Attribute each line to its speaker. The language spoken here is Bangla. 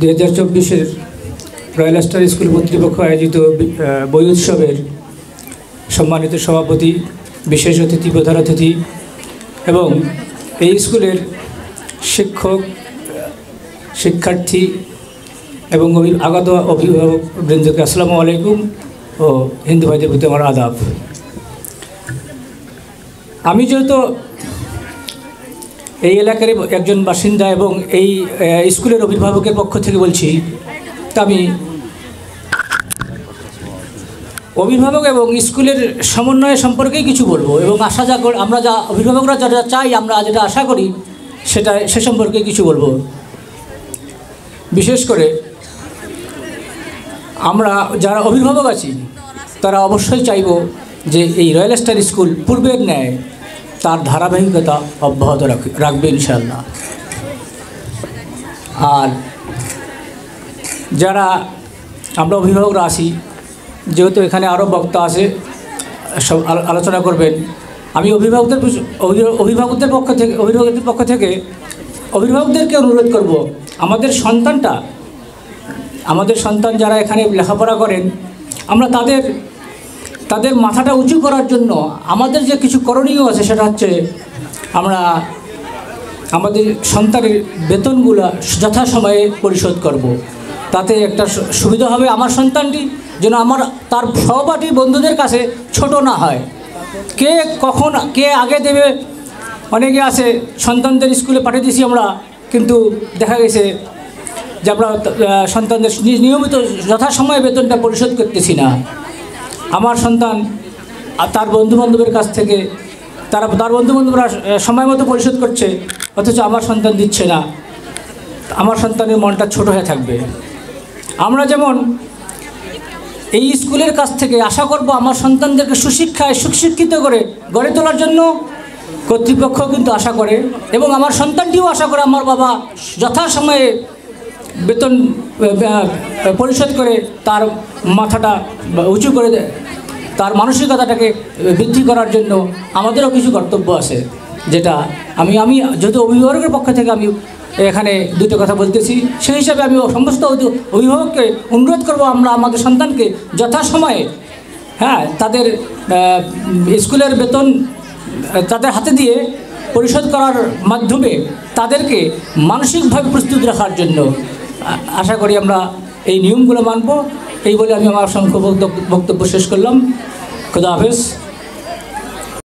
Speaker 1: 2024-এর রয়্যাল স্টার স্কুল কর্তৃপক্ষ আয়োজিত বই উৎসবের সম্মানিত সভাপতি, বিশেষ অতিথি, প্রধান অতিথি এবং এই স্কুলের শিক্ষক, শিক্ষার্থী এবং আগত অভিভাবক বৃন্দকে আসসালামু আলাইকুম ও হিন্দু ভাইদের প্রতি আমার আদাব। আমি যেহেতু এই এলাকার একজন বাসিন্দা এবং এই স্কুলের অভিভাবকের পক্ষ থেকে বলছি, তা আমি অভিভাবক এবং স্কুলের সমন্বয় সম্পর্কেই কিছু বলবো এবং আমরা যা অভিভাবকরা যেটা চাই, আমরা যেটা আশা করি সে সম্পর্কে কিছু বলবো। বিশেষ করে আমরা যারা অভিভাবক আছি তারা অবশ্যই চাইব যে এই রয়্যাল স্টার স্কুল পূর্বের ন্যায় তার ধারাবাহিকতা অব্যাহত রাখবে ইনশাআল্লাহ। আর যারা আমরা অভিভাবকরা আছি, যেহেতু এখানে আরও বক্তা আছে, সব আলোচনা করবেন, আমি অভিভাবকদের পক্ষ থেকে অভিভাবকদেরকে অনুরোধ করব, আমাদের সন্তান যারা এখানে লেখাপড়া করেন, আমরা তাদের মাথাটা উঁচু করার জন্য আমাদের যে কিছু করণীয় আছে, সেটা হচ্ছে আমরা আমাদের সন্তানের বেতনগুলো যথাসময়ে পরিশোধ করব। তাতে একটা সুবিধা হবে, আমার সন্তানটি যেন তার সহপাঠী বন্ধুদের কাছে ছোট না হয়। কে আগে দেবে, অনেকে আছে সন্তানদের স্কুলে পাঠিয়ে দিয়েছি আমরা, কিন্তু দেখা গেছে যে আমরা সন্তানদের নিয়মিত যথাসময়ে বেতনটা পরিশোধ করতেছি না। আমার সন্তান তার বন্ধুবান্ধবের কাছ থেকে তার বন্ধুবান্ধবরা সময় মতো পরিশোধ করছে, অথচ আমার সন্তান দিচ্ছে না। আমার সন্তানের মনটা ছোট হয়ে থাকবে। আমরা যেমন এই স্কুলের কাছ থেকে আশা করব আমার সন্তানদেরকে সুশিক্ষায় সুশিক্ষিত করে গড়ে তোলার জন্য, কর্তৃপক্ষ কিন্তু আশা করে এবং আমার সন্তানটিও আশা করে আমার বাবা যথাসময়ে বেতন পরিশোধ করে তার মাথাটা উঁচু করে দেয়, তার মানসিকতাটাকে বৃদ্ধি করার জন্য আমাদেরও কিছু কর্তব্য আছে, যেটা আমি যেহেতু অভিভাবকের পক্ষ থেকে আমি এখানে দুটো কথা বলতেছি, সেই হিসাবে আমি সমস্ত অভিভাবককে অনুরোধ করব, আমরা আমাদের সন্তানকে যথাসময়ে তাদের স্কুলের বেতন তাদের হাতে দিয়ে পরিশোধ করার মাধ্যমে তাদেরকে মানসিকভাবে প্রস্তুত রাখার জন্য আশা করি আমরা এই নিয়মগুলো মানব। এই বলে আমি আমার সংক্ষিপ্ত বক্তব্য শেষ করলাম। খুদা হাফেজ।